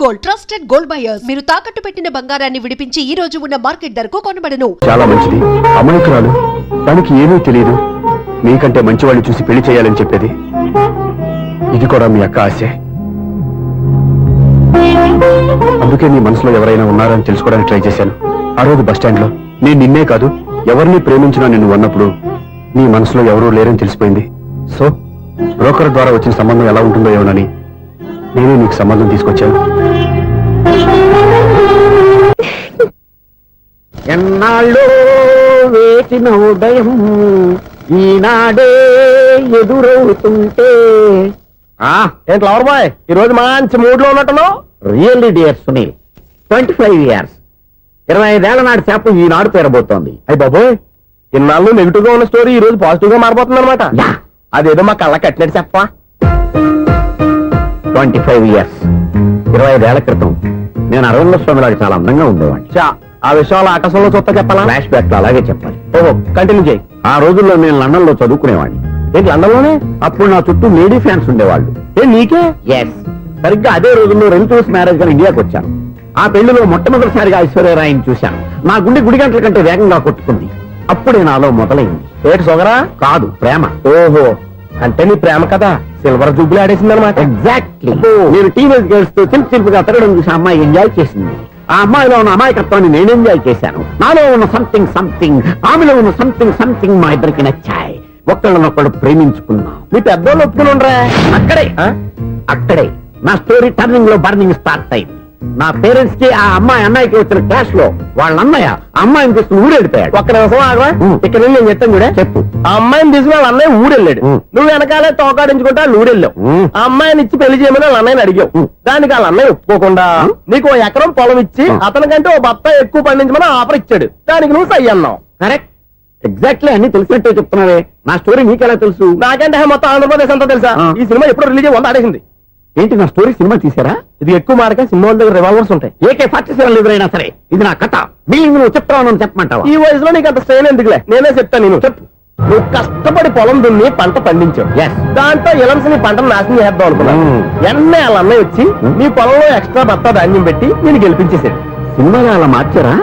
Gold, trusted gold buyers. మీరు తాకట్టు పెట్టిన బంగారాన్ని విడిపించి ఈ రోజు ఉన్న మార్కెట్ ధరకు కొనబడను. చాలా మంచిది. అమాయకురాలు, తనకి ఏమీ తెలియదు. మీకంటే మంచివాళ్ళు చూసి పెళ్లి చేయాలని చెప్పేది. ఇది కూడా మీ అక్క ఆశే. అందుకే నీ మనసులో ఎవరైనా ఉన్నారని తెలుసుకోవడానికి ట్రై చేశాను. ఆ రోజు బస్టాండ్ లో నేను నిన్నే కాదు ఎవరిని ప్రేమించినా నిన్ను అన్నప్పుడు నీ మనసులో ఎవరూ లేరని తెలిసిపోయింది. సో బ్రోకర్ ద్వారా వచ్చిన సంబంధం ఎలా ఉంటుందో ఏమోనని నేనే నీకు సంబంధం తీసుకొచ్చాను. ఎన్నాళ్ళు వేచిన ఉదయం ఈనాడే ఎదురవుతుంటే. ఏంటి లవర్ బాయ్, ఈ రోజు మంచి మూడ్ లో ఉన్నట్టును? రియల్లీ డియర్ సునీల్, 25 years 25 ఏళ్ల నాటి చేప ఈనాడు పేరబోతోంది. అయ్యి బాబోయ్, ఇన్నాళ్ళు నెగిటివ్ గా ఉన్న స్టోరీ ఈ రోజు పాజిటివ్ గా మారిపోతుంది అనమాట. అదేదో మా కళ్ళ కట్టినట్టు చెప్పా. 25 years 25 ఏళ్ల క్రితం నేను అరవింద స్వామిలాగా చాలా అందంగా ఉండేవాడిని. ఆ విషయాలు ఆకాశంలో చూస్తా చెప్పాలా? ఫ్లాష్ బ్యాక్ లో అలాగే చెప్పాలి. ఓహో, కంటిన్యూ చేయి. ఆ రోజుల్లో నేను లండన్ లో చదువుకునేవాడిని. ఏంటి లండన్ లోనే? అప్పుడు నా చుట్టూ లేడీ ఫ్యాన్స్ ఉండేవాళ్ళు. నీకే? ఎస్, సరిగ్గా అదే రోజుల్లో రిలేటివ్స్ మ్యారేజ్ గా ఇండియాకి వచ్చాను. ఆ పెళ్లిలో మొట్టమొదటిసారిగా ఐశ్వర్యరాయని చూశాను. నా గుండె గుడి గంటల కంటే వేగంగా కొట్టుకుంది. అప్పుడే నాలో మొదలైంది. ఏటి సొగరా? కాదు, ప్రేమ. ఓహో, అంటే నీ ప్రేమ కదా సిల్వర్ జూబ్లీ ఆడేసిందనమాట. ఎగ్జాక్ట్లీ. నేను టీనేజ్ గర్ల్స్ తో చిలిపిగా తిరగడం చూసి అమ్మాయి ఎంజాయ్ చేసింది. ఆ అమ్మాయిలో ఉన్న అమాయకత్వాన్ని నేను ఎంజాయ్ చేశాను. నాలో ఉన్న సంథింగ్ ఆమెలో ఉన్న సంథింగ్ మా ఇద్దరికి నచ్చాయి. ఒక్కళ్ళనొక్కడు ప్రేమించుకున్నాం. మీ పెద్దోళ్ళు ఒప్పుకుని ఉండరా? అక్కడే నా స్టోరీ టర్నింగ్ లో బర్నింగ్ స్టార్ట్ అయింది. నా పేరెంట్స్ కి ఆ అమ్మాయి అన్నయ్యకి వచ్చిన క్లాష్ లో వాళ్ళ అన్నయ్య ఆ అమ్మాయిని తీసుకుని ఊరెళ్ళిపోయాడు. ఒక్క నిమిషం ఆగవా? ఇక్కడ నేను చెప్తాను కూడా. చెప్పు. ఆ అమ్మాయిని తీసుకుని వాళ్ళ అన్నయ్య ఊరెళ్ళాడు. నువ్వు వెనకాలే తోకాడించుకుంటా ఊరెళ్ళావు. ఆ అమ్మాయిని ఇచ్చి పెళ్లి చేయమని వాళ్ళ అన్నయ్యని అడిగావు. దానికి వాళ్ళ అన్నయ్య ఒప్పుకోకుండా నీకు 1 ఎకరం పొలం ఇచ్చి అతనికంటే ఓ బత్త ఎక్కువ పండించమని ఆఫర్ ఇచ్చాడు. దానికి నువ్వు సై అన్నావు. కరెక్ట్, ఎగ్జాక్ట్లీ అన్ని తెలిసినట్టే చెప్తున్నావే. నా స్టోరీ నీకెలా తెలుసు? నాకంటే మొత్తం ఆంధ్రప్రదేశ్ అంతా తెలుసా? ఈ సినిమా ఎప్పుడు రిలీజ్ అయ్యి 100 ఆడేసింది. ఏంటి, నా స్టోరీ సినిమా తీసారా? ఇది ఎక్కువ మారక సినిమా వాళ్ళ దగ్గర రివాల్వర్స్ ఉంటాయి. AK-47 ఎదురైనా సరే ఇది నా కథ. బిల్లింగ్ నువ్వు చెప్తావు చెప్పమంటావా? ఈ వయసులో నీకు అంత స్ట్రెయిన్ ఎందుకులే, నేనే చెప్తాను. నేను చెప్పు. నువ్వు కష్టపడి పొలం దున్ని పంట పండించావు. దాంతో ఇలమ్స్ నీ పంటను నాశనం చేద్దాం అనుకున్నాను. ఎన్నే వాళ్ళ అన్నయ్య వచ్చి నీ పొలంలో ఎక్స్ట్రా బత్తా ధాన్యం పెట్టి నేను గెలిపించేసాడు. సినిమాలో అలా మార్చారా?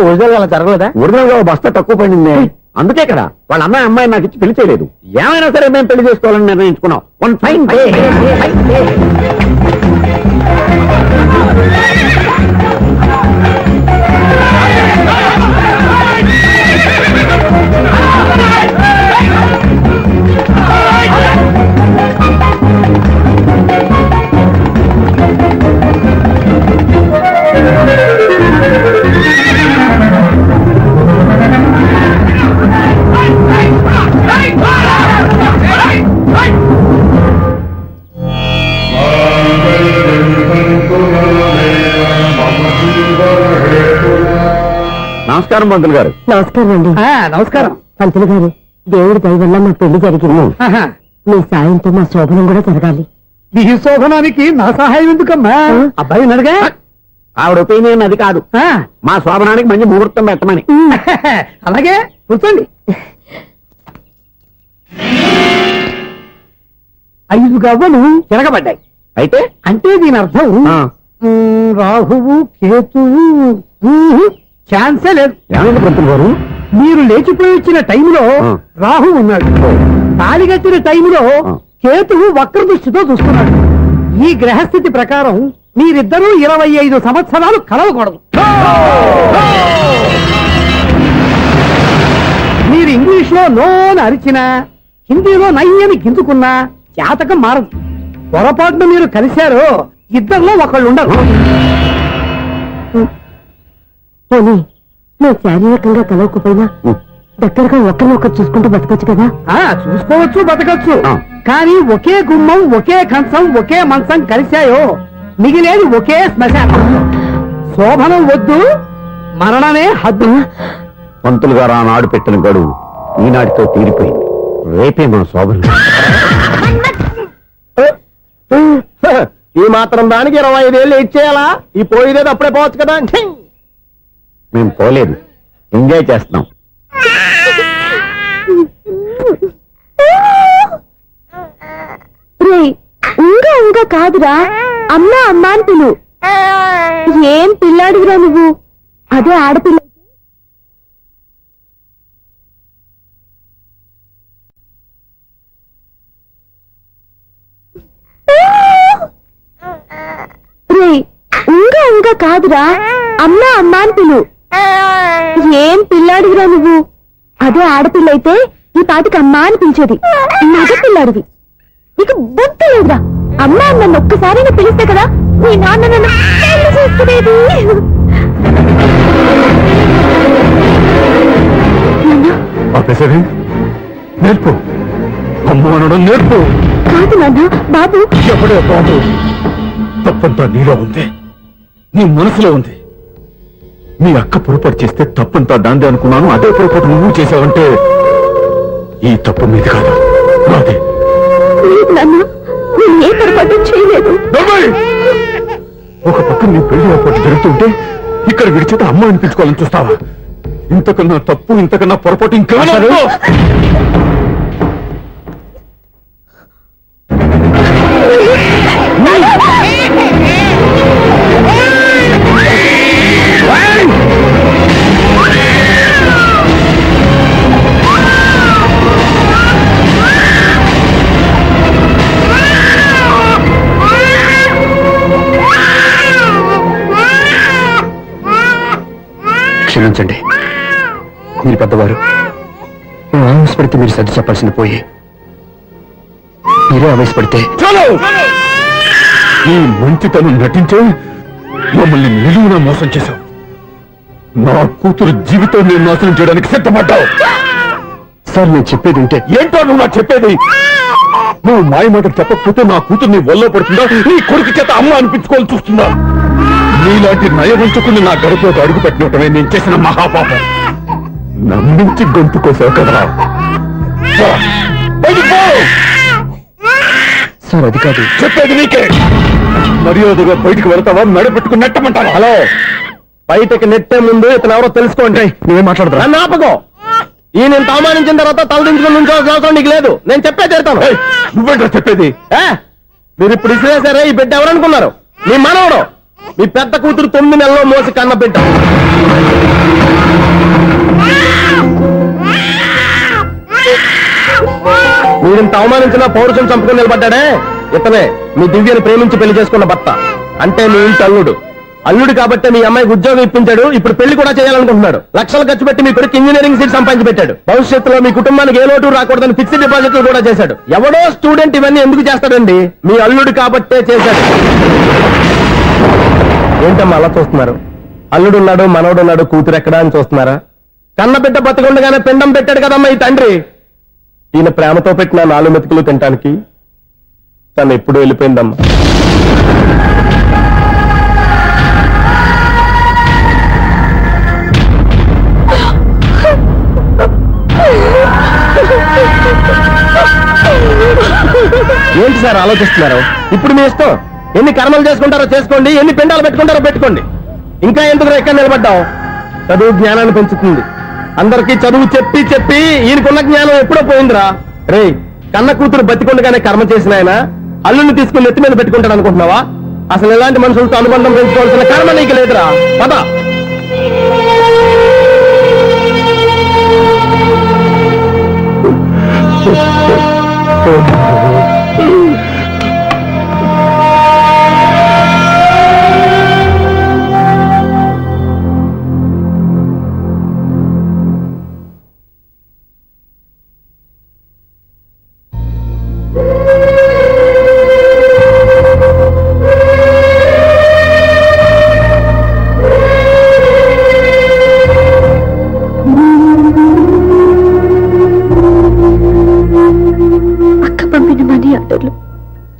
ఒరిజినల్ అలా జరగలేదా? ఒరిజినల్ గా బస్తా తక్కువ పండింది. అందుకే కదా వాళ్ళ అమ్మాయి నాకు ఇచ్చి పెళ్లి చేయలేదు. ఏమైనా సరే మేము పెళ్లి చేసుకోవాలని నిర్ణయించుకున్నాం. One fine day. నమస్కారం పంతులు గారు. నమస్కారం అండి. నమస్కారం పంతులు గారు, దేవుడి దయ వల్ల మా పెళ్లి జరిగింది. మీ సాయంతో మా శోభనం కూడా జరగాలి. ఈ శోభనానికి నా సహాయం ఎందుకమ్మా? అబ్బాయి ఉన్నాడుగా. ఆవిడ ఒపీనియన్ అది కాదు. మా శోభనానికి మంచి ముహూర్తం పెట్టమని. అలాగే కూర్చోండి. 5 గవ్వలు తిరగబడ్డాయి. అయితే అంటే దీని అర్థం రాహువు కేతువు ఛాన్సే లేదు. ఏమైంది పంతులు గారు? మీరు లేచిపోయి వచ్చిన టైంలో రాహు ఉన్నాడు. తాళిగట్టిన టైంలో కేతువు వక్ర దృష్టితో చూస్తున్నాడు. ఈ గ్రహస్థితి ప్రకారం మీరిద్దరూ 25 సంవత్సరాలు కలవకూడదు. మీరు ఇంగ్లీష్ లో నోని అరిచినా, హిందీలో నయ్యని గింజుకున్నా జాతకం మారదు. పొరపాటున మీరు కలిశారో ఇద్దరిలో ఒకళ్ళు ఉండరు. పోనీ నువ్వు శారీరకంగా కలవకపోయినా దగ్గరగా ఒకరినొకరు చూసుకుంటూ బతకొచ్చు కదా? చూసుకోవచ్చు, బతకచ్చు. కానీ ఒకే గుమ్మం, ఒకే కంచం, ఒకే మంచం కలిశాయో మిగిలేది ఒకే శ్మశానం. శోభనం వద్దు, మరణమే హద్దు. పంతులు గారు ఆనాడు పెట్టిన గడువు ఈనాటితో తీరిపోయింది. రేపే మన శోభనం. ఈ మాత్రం దానికి 25 ఏళ్ళు ఇచ్చేయాలా? ఈ పోయేదేదో అప్పుడే పోవచ్చు కదా. మేము పోలేదు, ఎంజాయ్ చేస్తున్నాం. ఇంకా కాదురా, అమ్మా అమ్మా అని పిలు. ఏం పిల్లాడివిరా నువ్వు, అదే ఆడపిల్ల. ఊగా ఊగా కాదురా, అమ్మా అమ్మా అని పిలు. ఏం పిల్లాడివిరా నువ్వు, అదే ఆడపిల్ల అయితే ఈ పాటికి అమ్మా అని పిలిచేది. మగ పిల్లాడివి, నీకు బుద్ధి లేదురా. అమ్మా నన్ను ఒక్కసారి పిలిస్తే కదా మీ నాన్న నన్ను పెళ్లి చేసుకునేది. నేర్పు, అమ్మ అనడం నేర్పు. కాదు నాన్న, బాబు. ఎప్పుడే బాబు, తప్పంతా నీలో ఉంది, నీ మనసులో ఉంది. మీ అక్క పొరపాటు చేస్తే తప్పంతా దాందే అనుకున్నాను. అదే పొరపాటు నువ్వు చేసావంటే ఈ తప్పు మీద కాదు, నాదే. లేదు నాన్న, నేను ఏ పొరపాటు చేయలేదు. ఒక పక్క నీ పెళ్లి ఏర్పాటు జరుగుతుంటే ఇక్కడ విడిచేత అమ్మ అనిపించుకోవాలని చూస్తావా? ఇంతకన్నా తప్పు, ఇంతకన్నా పొరపాటు ఇంకేమైనా ఉందో? క్షమించండి, మీరు పెద్దవారు. నేను ఆవేశపడితే మీరు సర్ది చెప్పాల్సింది పోయి మీరే ఆవేశపడితే ఈ మంచితనం నటించే మమ్మల్ని నిలువున మోసం చేశావు. నా కూతురు జీవితం నేను నాశనం చేయడానికి సిద్ధపడ్డావు. సార్, నేను చెప్పేది ఉంటే ఏంటో నువ్వు నాకు చెప్పేది? నువ్వు మాయ మాటలు చెప్పకపోతే నా కూతురు నీ వల్ల పడుతుందా, నీ కొడుకు చేత అమ్మ అనిపించుకోవాలని చూస్తుందా? నీలాంటి నయవంచుకుని నా గడపలోకి అడుగు పెట్టినటమే నేను చేసిన మహాపాపం. నమ్మించి గొంతు కోసావు కదా. సార్, అది కాదు చెప్పేది నీకే. మర్యాదగా బయటికి వెళ్తావా, మెడ పెట్టుకుని నెట్టమంటావా? హలో, బయటకి నెట్టే ముందు ఇతను ఎవరో తెలుసుకోండి. నువ్వేం మాట్లాడతా? నన్ను ఆపకో. ఈ నేను అవమానించిన తర్వాత తలదించుకుని నుంచోవాల్సిన అవసరం నీకు లేదు. నేను చెప్పే తీరుతాను. నువ్వేంటో చెప్పేది? మీరు ఇప్పుడు ఇసిరేసారే, ఈ బిడ్డ ఎవరనుకున్నారు? మీ మనవడు, మీ పెద్ద కూతురు 9 నెలల్లో మోసి కన్న బిడ్డ. మీరింత అవమానించిన పౌరుషం చంపుకొని నిలబడ్డాడే, ఇతనే మీ దివ్యని ప్రేమించి పెళ్లి చేసుకున్న భర్త. అంటే మీ ఇంటి అల్లుడు. అల్లుడు కాబట్టి మీ అమ్మాయికి ఉద్యోగం ఇప్పించాడు. ఇప్పుడు పెళ్లి కూడా చేయాలనుకుంటున్నాడు. లక్షలు ఖర్చు పెట్టి మీ కొడుకు ఇంజనీరింగ్ సీట్ సంపాదించి పెట్టాడు. భవిష్యత్తులో మీ కుటుంబానికి ఏ లోటు రాకూడదని ఫిక్స్డ్ డిపాజిట్లు కూడా చేశాడు. ఎవడో స్టూడెంట్ ఇవన్నీ ఎందుకు చేస్తాడండి? మీ అల్లుడు కాబట్టే చేశాడు. ఏంటమ్మా అలా చూస్తున్నారు? అల్లుడున్నాడు, మనవడున్నాడు, కూతురు ఎక్కడా అని చూస్తున్నారా? కన్నబిడ్డ బతికుండగానే పిండం పెట్టాడు కదమ్మా ఈ తండ్రి. ఈయన ప్రేమతో పెట్టిన 4 మెతుకులు తినటానికి తను ఎప్పుడు వెళ్ళిపోయిందమ్మా. ఏంటి సార్ ఆలోచిస్తున్నారు? ఇప్పుడు మీ ఇష్టం. ఎన్ని కర్మలు చేసుకుంటారో చేసుకోండి, ఎన్ని పిండాలు పెట్టుకుంటారో పెట్టుకోండి. ఇంకా ఎందుకు ఎక్కడ నిలబడ్డావు? చదువు జ్ఞానాన్ని పెంచుతుంది. అందరికీ చదువు చెప్పి చెప్పి ఈయనకున్న జ్ఞానం ఎప్పుడో పోయిందిరా. రే, కన్న కూతురు బతికుండగానే కర్మ చేసిన ఆయన అల్లుని తీసుకుని నెత్తి మీద పెట్టుకుంటాడు అనుకుంటున్నావా? అసలు ఎలాంటి మనుషులతో అనుబంధం పెంచుకోవాల్సిన కర్మ నీకు లేదురా. పద.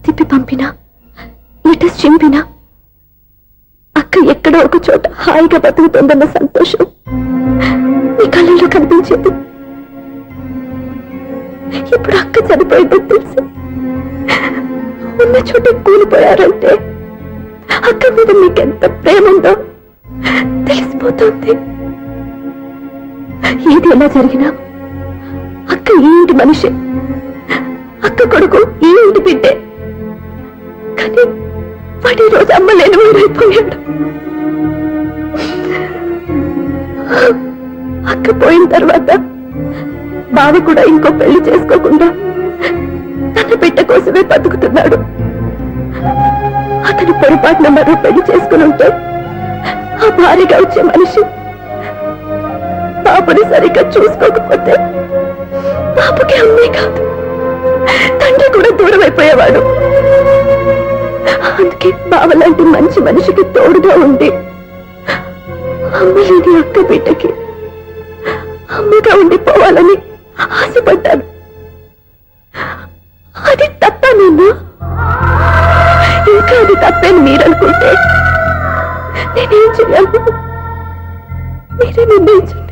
తిప్పి పంపినా, లెటర్స్ చింపినా అక్క ఎక్కడో ఒక చోట హాయిగా బతుకుతుందన్న సంతోషం మీ కళ్ళలో కనిపించేది. ఇప్పుడు అక్క చనిపోయిందని తెలిసి ఉన్న చోట కూలిపోయారంటే అక్క మీద మీకెంత ప్రేమ ఉందో తెలిసిపోతుంది. ఏది ఎలా జరిగినా అక్క ఈ ఇంటి మనిషి, అక్క కొడుకు ఈ ఇంటి బిడ్డే. కానీ వాడు ఈ రోజు అమ్మ లేని ఊరైపోయాడు. అక్క పోయిన తర్వాత బావ కూడా ఇంకో పెళ్లి చేసుకోకుండా తన బిడ్డ కోసమే బతుకుతున్నాడు. అతను పొరపాటున మరో పెళ్లి చేసుకుని ఉంటే ఆ భారీగా వచ్చే మనిషి పాపని సరిగ్గా చూసుకోకపోతే పాపకి అమ్మే కాదు తండ్రి కూడా దూరం అయిపోయేవాడు. అందుకే బావలాంటి మంచి మనిషికి తోడుగా ఉండి అమ్మలేని అక్క బిడ్డకి అమ్మగా ఉండిపోవాలని ఆశపడ్డాను. అది తప్ప నేను ఇంకా అది తప్పని మీరనుకుంటే నేనేం చేయాలి? మీరే నిర్ణయించండి.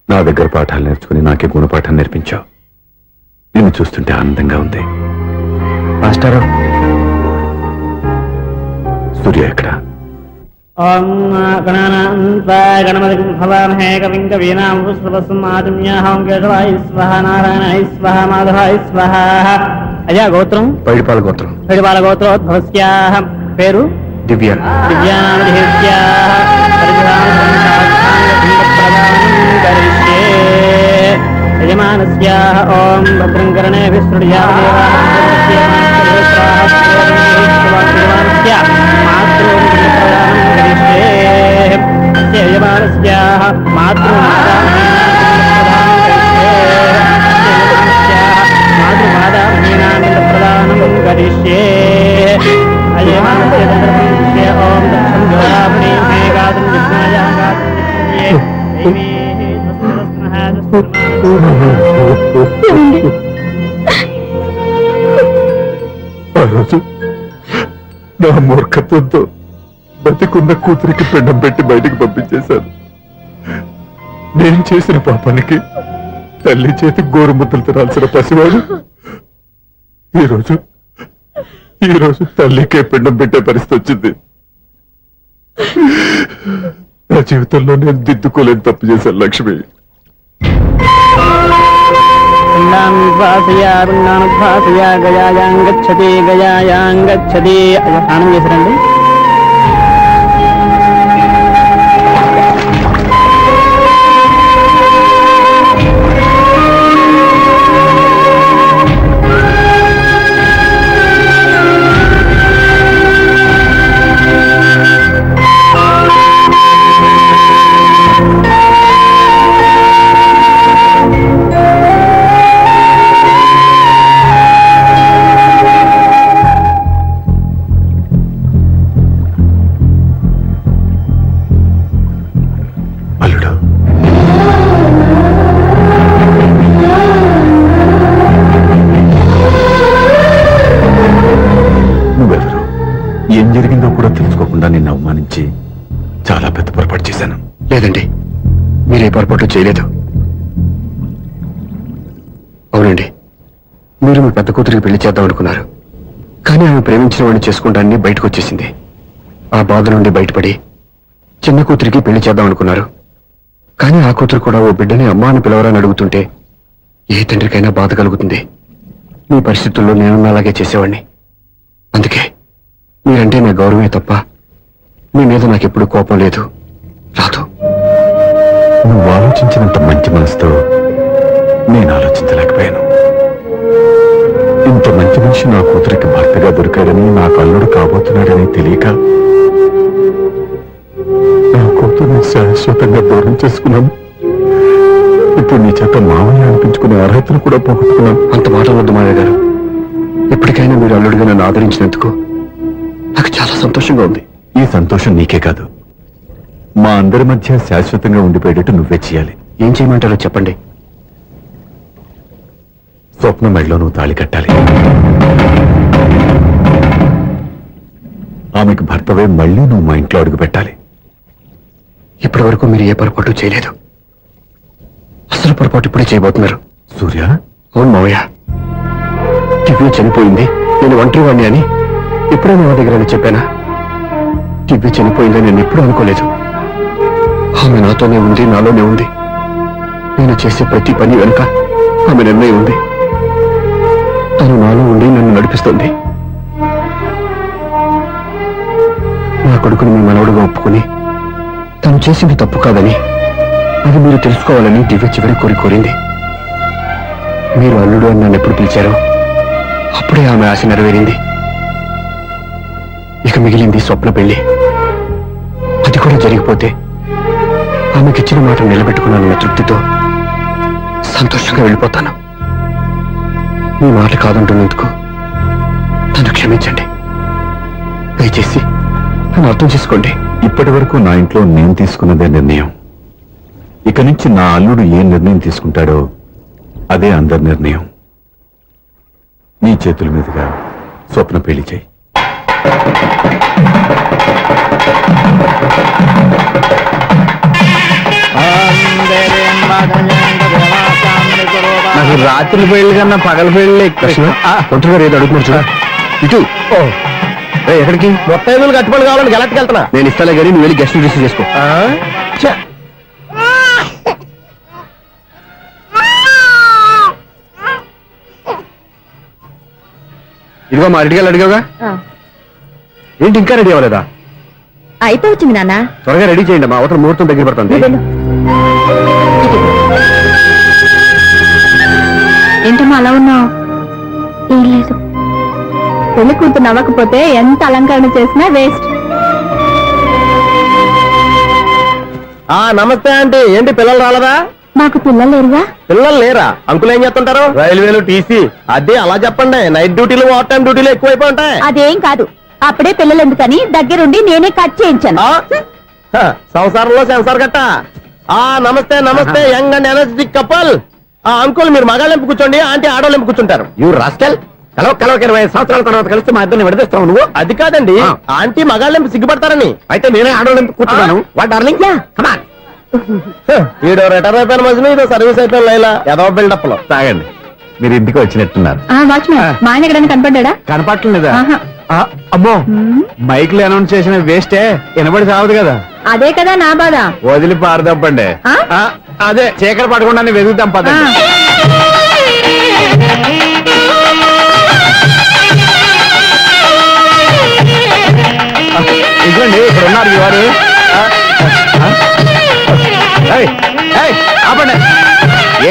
నా దగ్గర పాఠాలు నేర్చుకుని నాకే గుణపాఠం నేర్పించావు. నిన్ను చూస్తుంటే ఆనందంగా ఉంది. మాస్టారు, సూర్య ఎక్కడ? ఓం గణమతి భవామహే కవిం కవీనామృతవస్మాదిన్యాహం కేశవాయ స్వహ నారాయణాయ స్వహ మాధవాయ స్వహ. అయ్యా గోత్రం? పైడిపాల గోత్రం. పైడిపాల గోత్రోద్భవస్యాః. పేరు? దివ్య. యజమానస్యాః ఓం భద్రం కర్ణేభిः యజమానస్యాః మాతృపాదామహీనానందప్రదానం కరిష్యే. అజయమానస్య ఓం దక్షం జ్యోరాభణీ మేఘాతుం ఆ రోజు నా మూర్ఖత్వంతో బతికున్న కూతురికి పిండం పెట్టి బయటికి పంపించేశాను. నేను చేసిన పాపానికి తల్లి చేతి గోరుముద్దలు తినాల్సిన పసివాడు ఈరోజు తల్లికే పిండం పెట్టే పరిస్థితి వచ్చింది. నా జీవితంలో నేను దిద్దుకోలేని తప్పు చేశాను లక్ష్మి. గయాయాంగచ్చతి గయాయాంగచ్చతి. స్నానం చేశారండి? ఏం జరిగిందో కూడా తెలుసుకోకుండా నిన్ను అవమానించి చాలా పెద్ద పొరపాటు చేశాను. లేదండి, మీరే పొరపాటు చేయలేదు. అవునండి, మీరు మీ పెద్ద కూతురికి పెళ్లి చేద్దాం అనుకున్నారు. కానీ ఆమె ప్రేమించిన వాడిని చేసుకుంటానని బయటకు వచ్చేసింది. ఆ బాధ నుండి బయటపడి చిన్న కూతురికి పెళ్లి చేద్దాం అనుకున్నారు. కానీ ఆ కూతురు కూడా ఓ బిడ్డని అమ్మా అని పిలవరని అడుగుతుంటే ఏ తండ్రికైనా బాధ కలుగుతుంది. మీ పరిస్థితుల్లో నేను అలాగే చేసేవాడిని. అందుకే మీరంటే నా గౌరవమే తప్ప మీ మీద నాకెప్పుడు కోపం లేదు, రాదు. నువ్వు ఆలోచించినంత మంచి మనసుతో నేను ఆలోచించలేకపోయాను. ఇంత మంచి మనిషి నా కూతురికి భర్తగా దొరికాడని, నాకు అల్లుడు కాబోతున్నాడని తెలియక నా కూతుర్ని శాశ్వతంగా దూరం చేసుకున్నాను. ఇప్పుడు నీ చేత మామయ్య అనిపించుకునే అర్హతను కూడా పోగొట్టుకున్నాను. అంత మాటలు వద్దు మామయ్య గారు. ఎప్పటికైనా మీరు అల్లుడిగా నన్ను ఆదరించినందుకు నాకు చాలా సంతోషంగా ఉంది. ఈ సంతోషం నీకే కాదు, మా అందరి మధ్య శాశ్వతంగా ఉండిపోయేటట్టు నువ్వే చేయాలి. ఏం చేయమంటారో చెప్పండి. స్వప్న మెడలో నువ్వు తాళి కట్టాలి. ఆమెకు భర్తవే మళ్ళీ నువ్వు మా ఇంట్లో అడుగు పెట్టాలి. ఇప్పటి వరకు మీరు ఏ పొరపాటు చేయలేదు. అసలు పొరపాటు ఇప్పుడే చేయబోతున్నారు. సూర్య, అవును మావయ్య, దివ్య చనిపోయింది, నేను ఒంటరివాణ్ణి అని ఎప్పుడూ మా దగ్గర చెప్పానా? దివ్య చనిపోయిందని నేను ఎప్పుడూ అనుకోలేదు. ఆమె నాతోనే ఉంది, నాలోనే ఉంది. నేను చేసే ప్రతి పని వెనుక ఆమె నిర్ణయం ఉంది. తను నాలో ఉండి నన్ను నడిపిస్తుంది. నా కొడుకుని మీ మనవడుగా ఒప్పుకుని తను చేసింది తప్పు కాదని, అది మీరు తెలుసుకోవాలని దివ్య చివరి కోరింది. మీరు అల్లుడు అని నన్ను ఎప్పుడు పిలిచారో అప్పుడే ఆమె ఆశ నెరవేరింది. ఇక మిగిలింది స్వప్న పెళ్లి. అది కూడా జరిగిపోతే ఆమెకిచ్చిన మాట నిలబెట్టుకున్నానన్న తృప్తితో సంతోషంగా వెళ్ళిపోతాను. మీ మాట కాదంటున్నందుకు నన్ను క్షమించండి. దయచేసి నన్ను అర్థం చేసుకోండి. ఇప్పటి వరకు నా ఇంట్లో నేను తీసుకున్నదే నిర్ణయం. ఇక నుంచి నా అల్లుడు ఏ నిర్ణయం తీసుకుంటాడో అదే అందరి నిర్ణయం. నీ చేతుల మీదుగా స్వప్న పెళ్లి చేయి. నాకు రాత్రి పెళ్లి కన్నా పగల పెళ్లి ఒంటరిగా ఏదో అడుగుతున్నారు చూడ. ఇటు ఎక్కడికి? మొత్తం ఐదులు కట్టుబడి కావాలని గెలట్కి వెళ్తున్నా. నేను ఇస్తాలే కానీ నువ్వు వెళ్ళి గెస్ట్ రిసీవ్ చేసుకో. ఇదిగో మా రెడీగా అడిగావుగా, ఏంటి ఇంకా రెడీ అవ్వలేదా? అయిపోవచ్చింది నాన్న. త్వరగా రెడీ చేయండి, మా అవతల ముహూర్తం దగ్గర పడుతుంది. ఏంటమ్మా అలా ఉన్నావు? ఏం లేదు, పెళ్లి కూతురు నవ్వకపోతే ఎంత అలంకరణ చేసినా వేస్ట్. నమస్తే ఆంటీ. ఏంటి పిల్లలు రాలేదా? మాకు పిల్లలు లేరుగా. పిల్లలు లేరా? అంకులు ఏం చేస్తుంటారు? రైల్వేలు, టీసీ. అదే అలా చెప్పండి. నైట్ డ్యూటీలు, ఓవర్ టైం డ్యూటీలు ఎక్కువైపోయి ఉంటాయి. అదేం కాదు, అప్పుడే పిల్లలు ఎందుకని దగ్గరుండి నేనే కట్ చేయించాను. సంసారంలో సెన్సార్ గట్ట. నమస్తే నమస్తే, young and energetic couple. Uncle మీరు మగాళ్ళెంపు కూర్చోండి, ఆంటీ ఆడోళ్ళెంపు కూర్చుంటారు. You rascal. కలవ 20 సంవత్సరాల తర్వాత కలిసి మా ఇద్దరిని విడదీస్తావు నువ్వు. అది కాదండి, ఆంటీ మగాళ్ళెంపు సిగ్గుపడతారని. అయితే నేనే ఆడోళ్ళెంపు కూర్చున్నాను. What darling, come on. ఈడో రిటైర్ అయిపోయిన మధ్యలో ఇదో సర్వీస్ అయిపోయిన లైలా ఏదో బిల్డప్ లో. తాగండి, మీరు ఇంటికి వచ్చినట్టున్నారు. వాచ్మెన్ మా ఆయన ఎక్కడైనా కనపడ్డా? కనపట్లేదా? అమ్మో, మైక్ లో అనౌన్స్ చేసిన వేస్టే, వినబడి సావదు కదా. అదే కదా నా బాధ. వదిలి పారదప్పండి. అదే చీకటి పడకుండా వెతుకుతాం పదండి. ఇదిగోండి ఇక్కడ ఉన్నారు ఈ వారు. ఆపండి.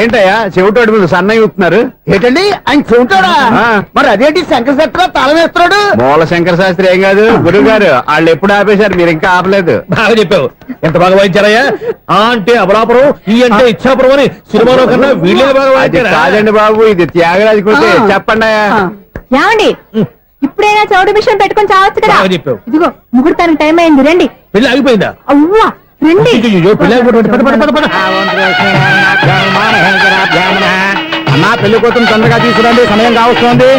ఏంటయ్యా చెవిటోడి మీద సన్నయ్య ఊతున్నారు? ఏంటండి ఆయన చెబుతాడా? మరి అదేంటి శంకర శెట్టిలో తాళం వేస్తున్నాడు? మూల శంకర శాస్త్రి ఏం కాదు, గురువు గారు. వాళ్ళు ఎప్పుడు ఆపేశారు, మీరు ఇంకా ఆపలేదు. బాగా చెప్పావు. ఎంత బాగా వాయించారయ్యా. అంటే అబలాపురం, ఈ అంటే ఇచ్చాపురం అని సినిమాలో కన్నా వీళ్ళే బాగా వాయించారు. కాదండి బాబు, ఇది త్యాగరాజు కృతి. చెప్పండి. ఏమండి, ఇప్పుడైనా చౌడు మిషన్ పెట్టుకొని చావచ్చు కదా. బాగా చెప్పావు. ఇదిగో ముహూర్తానికి టైం అయింది, రండి. పెళ్లి ఆగిపోయిందా? అవ్వా రండి. అన్నా పెళ్లి కోసం తొందరగా తీసుకురండి, సమయం కావస్తుంది.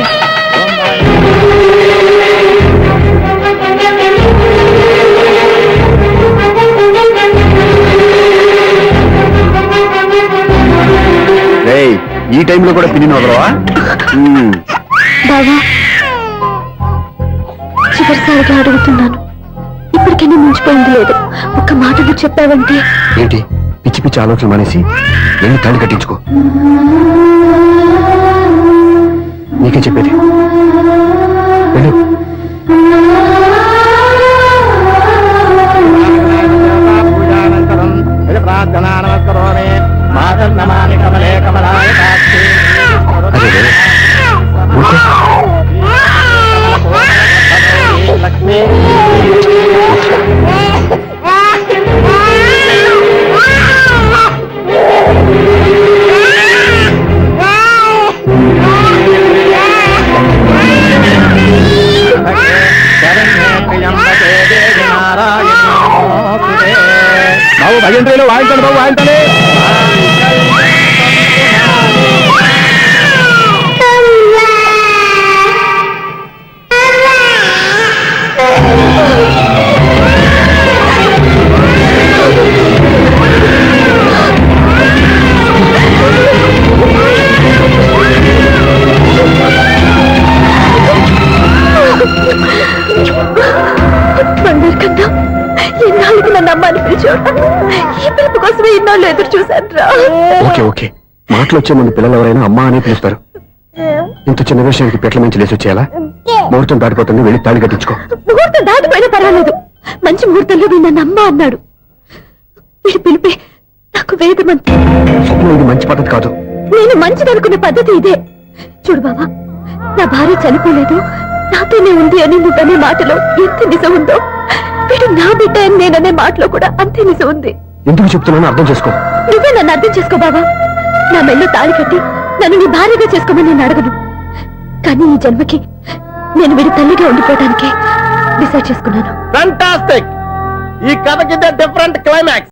ఈ టైంలో కూడా పిన్ని వదలవా? బావా, చివరిసారిగా అడుగుతున్నాను, ఇప్పటికైనా మించిపోయింది లేదు. ఒక్క మాట నువ్వు చెప్పావంటే. ఏంటి పిచ్చి పిచ్చి ఆలోచన మానేసి వెళ్ళి తాళి కట్టించుకో. నీకే చెప్పేది, వెళ్ళు. ప్రార్థనా నమస్కరోమి మాతర్నమామి కమలే కమలాయ సాక్షి. లక్ష్మీ బాబు భజంత్రీలో వాయించండి, బాబు వాయించండి. ఈ పిలుపు కోసమే ఇన్నాళ్ళు ఎదురు చూశాను. ఓకే ఓకే, మాటలు వచ్చే ముందు పిల్లలు ఎవరైనా అమ్మా అనే పిలుస్తారు. ఇంత చిన్న విషయానికి పెట్ల నుంచి లేచి వచ్చేయాలా? ముహూర్తం దాటిపోతుంది, వెళ్ళి తాళి కట్టించుకో. ముహూర్తం దాటిపోయినా పర్వాలేదు, మంచి ముహూర్తంలో వీడు నన్ను అమ్మ అన్నాడు. వీడి పిలిపే నాకు వేదమంతా. స్వప్నం, ఇది మంచి పద్ధతి కాదు. నేను మంచిదనుకునే పద్ధతి ఇదే. చూడు బావా, నా భార్య చనిపోలేదు, నాతోనే ఉంది అని నువ్వనే మాటలో ఎంత నిజం ఉందో, వీడు నా బిడ్డ అని నేననే మాటలో కూడా అంతే నిజం ఉంది. ఎందుకు చెప్తున్నానో అర్థం చేసుకో. నువ్వే నన్ను అర్థం చేసుకో బావా. నా మెళ్ళో తాళి కట్టి నన్ను నీ భార్యగా చేసుకోమని నేను అడగను, కానీ ఈ జన్మకి నేను వీడి తల్లిగా ఉండిపోవడానికి డిసైడ్ చేసుకున్నాను. ఫ్యాంటాస్టిక్! ఈ కథకి డిఫరెంట్ క్లైమాక్స్.